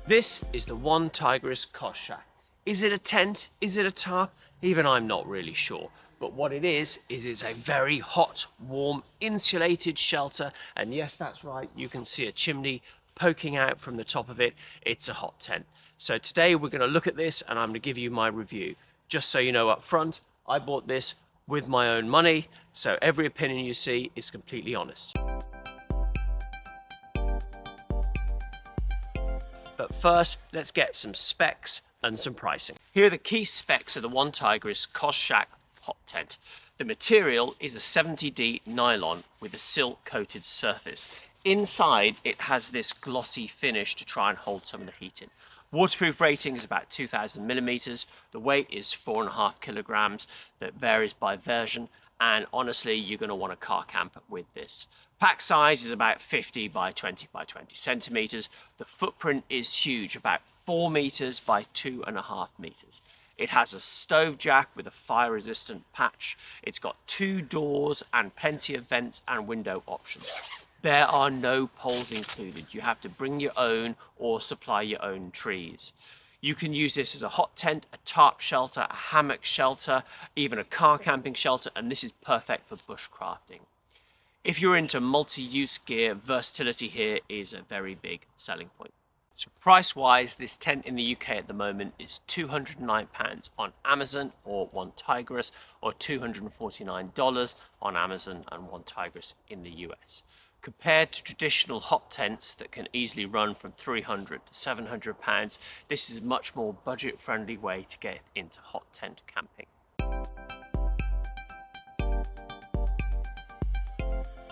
This is the OneTigris CozShack. Is it a tent? Is it a tarp? Even I'm not really sure. But what it is it's a very hot, warm, insulated shelter. And yes, that's right, you can see a chimney poking out from the top of it. It's a hot tent. So today we're going to look at this and I'm going to give you my review. Just so you know up front, I bought this with my own money, so every opinion you see is completely honest. But first, let's get some specs and some pricing. Here are the key specs of the OneTigris CozShack Hot Tent. The material is a 70D nylon with a silk coated surface. Inside, it has this glossy finish to try and hold some of the heat in. Waterproof rating is about 2000 millimeters. The weight is 4.5 kilograms. That varies by version. And honestly, you're going to want a car camp with this. Pack size is about 50 by 20 by 20 centimeters. The footprint is huge, about 4 meters by 2.5 meters. It has a stove jack with a fire resistant patch. It's got 2 doors and plenty of vents and window options. There are no poles included. You have to bring your own or supply your own trees. You can use this as a hot tent, a tarp shelter, a hammock shelter, even a car camping shelter, and this is perfect for bushcrafting. If you're into multi-use gear, versatility here is a very big selling point. So price-wise, this tent in the UK at the moment is £209 on Amazon or OneTigris, or $249 on Amazon and OneTigris in the US. Compared to traditional hot tents that can easily run from £300 to £700, this is a much more budget-friendly way to get into hot tent camping.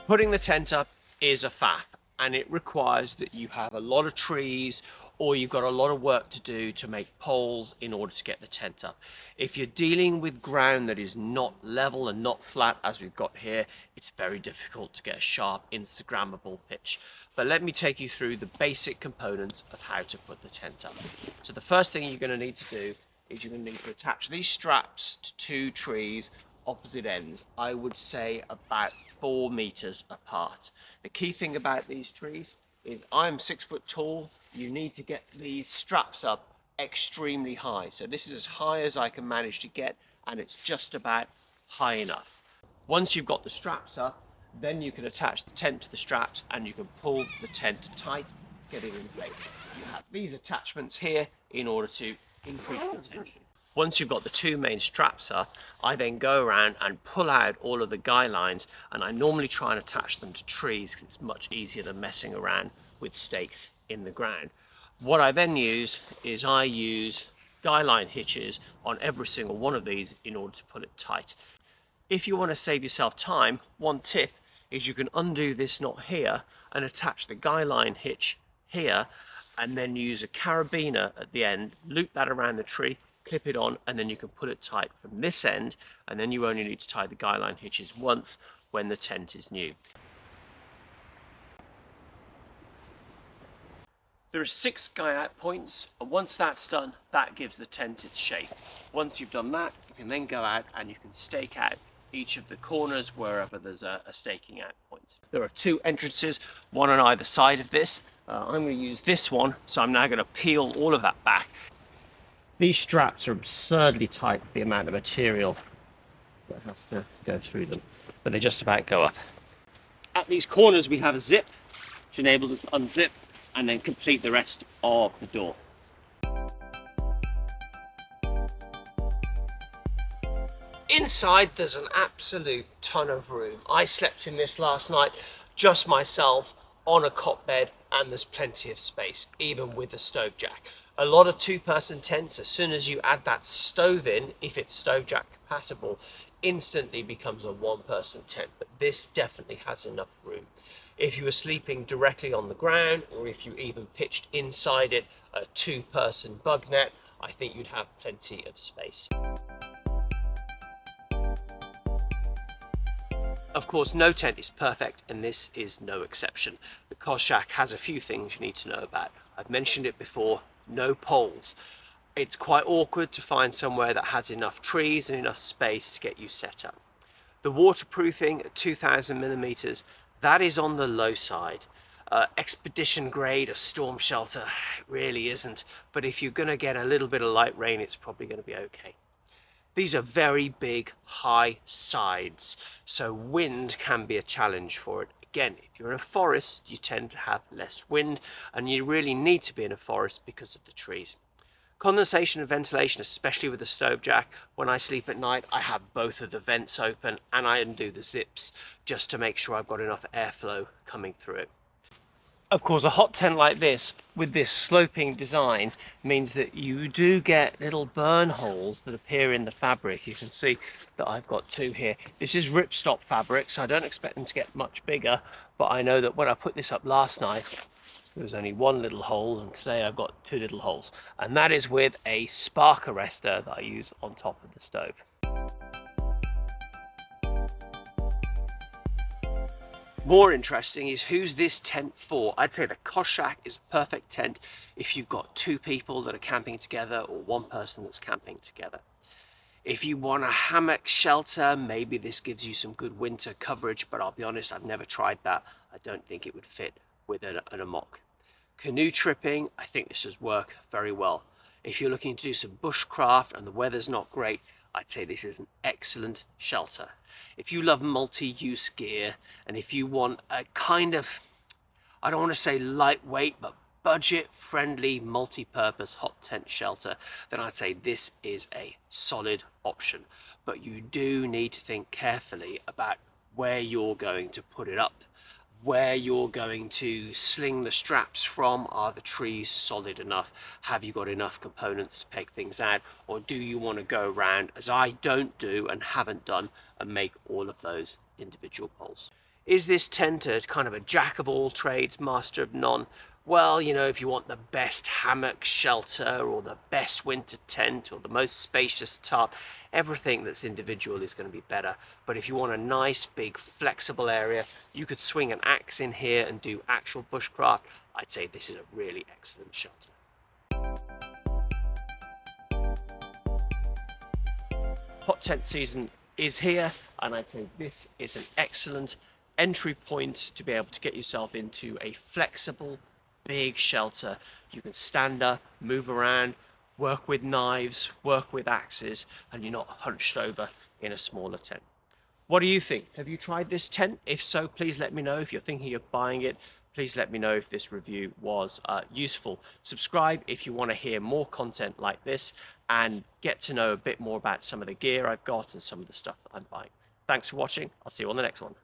Putting the tent up is a faff, and it requires that you have a lot of trees or you've got a lot of work to do to make poles in order to get the tent up. If you're dealing with ground that is not level and not flat as we've got here, it's very difficult to get a sharp Instagrammable pitch. But let me take you through the basic components of how to put the tent up. So the first thing you're going to need to do is you're going to need to attach these straps to 2 trees opposite ends, I would say about 4 meters apart. The key thing about these trees is I'm 6 foot tall. You need to get these straps up extremely high. So this is as high as I can manage to get, and it's just about high enough. Once you've got the straps up, then you can attach the tent to the straps and you can pull the tent tight, get it in place. You have these attachments here in order to increase the tension. Once you've got the 2 main straps up, I then go around and pull out all of the guy lines, and I normally try and attach them to trees because it's much easier than messing around with stakes in the ground. What I then use is I use guy line hitches on every single one of these in order to pull it tight. If you want to save yourself time, one tip is you can undo this knot here and attach the guy line hitch here, and then use a carabiner at the end, loop that around the tree, clip it on, and then you can pull it tight from this end, and then you only need to tie the guy line hitches once when the tent is new. There are 6 guy out points, and once that's done, that gives the tent its shape. Once you've done that, you can then go out and you can stake out each of the corners wherever there's a staking out point. There are 2 entrances, one on either side of this. I'm going to use this one, so I'm now going to peel all of that back. These straps are absurdly tight, the amount of material that has to go through them, but they just about go up. At these corners we have a zip, which enables us to unzip and then complete the rest of the door. Inside there's an absolute ton of room. I slept in this last night, just myself, on a cot bed, and there's plenty of space, even with the stove jack. A lot of 2-person tents, as soon as you add that stove in, if it's stove jack compatible, instantly becomes a 1-person tent, but this definitely has enough room. If you were sleeping directly on the ground, or if you even pitched inside it a 2-person bug net, I think you'd have plenty of space. Of course, no tent is perfect, and this is no exception. The CozShack has a few things you need to know about. I've mentioned it before. No poles. It's quite awkward to find somewhere that has enough trees and enough space to get you set up. The waterproofing at 2000 millimeters, that is on the low side. expedition grade, a storm shelter. It really isn't. But if you're going to get a little bit of light rain, it's probably going to be okay. These are very big, high sides, so wind can be a challenge for it. Again, if you're in a forest, you tend to have less wind, and you really need to be in a forest because of the trees. Condensation and ventilation, especially with the stove jack, when I sleep at night, I have both of the vents open and I undo the zips just to make sure I've got enough airflow coming through it. Of course, a hot tent like this, with this sloping design, means that you do get little burn holes that appear in the fabric. You can see that I've got two here. This is ripstop fabric, so I don't expect them to get much bigger, but I know that when I put this up last night, there was only one little hole, and today I've got two little holes. And that is with a spark arrestor that I use on top of the stove. More interesting is who's this tent for? I'd say the CozShack is a perfect tent if you've got two people that are camping together or one person that's camping together. If you want a hammock shelter, maybe this gives you some good winter coverage, but I'll be honest, I've never tried that. I don't think it would fit with an amok. Canoe tripping, I think this would work very well. If you're looking to do some bushcraft and the weather's not great, I'd say this is an excellent shelter. If you love multi-use gear, and if you want a kind of, I don't want to say lightweight, but budget-friendly, multi-purpose hot tent shelter, then I'd say this is a solid option. But you do need to think carefully about where you're going to put it up, where you're going to sling the straps from. Are the trees solid enough? Have you got enough components to peg things out? Or do you want to go around, as I don't do and haven't done, and make all of those individual poles? Is this tent a kind of a jack of all trades, master of none? Well, you know, if you want the best hammock shelter or the best winter tent or the most spacious tarp, everything that's individual is going to be better. But if you want a nice, big, flexible area, you could swing an axe in here and do actual bushcraft. I'd say this is a really excellent shelter. Hot tent season is here, and I'd say this is an excellent entry point to be able to get yourself into a flexible, big shelter. You can stand up, move around, work with knives, work with axes, and you're not hunched over in a smaller tent. What do you think? Have you tried this tent? If so, please let me know. If you're thinking of buying it, please let me know if this review was useful. Subscribe if you want to hear more content like this and get to know a bit more about some of the gear I've got and some of the stuff that I'm buying. Thanks for watching. I'll see you on the next one.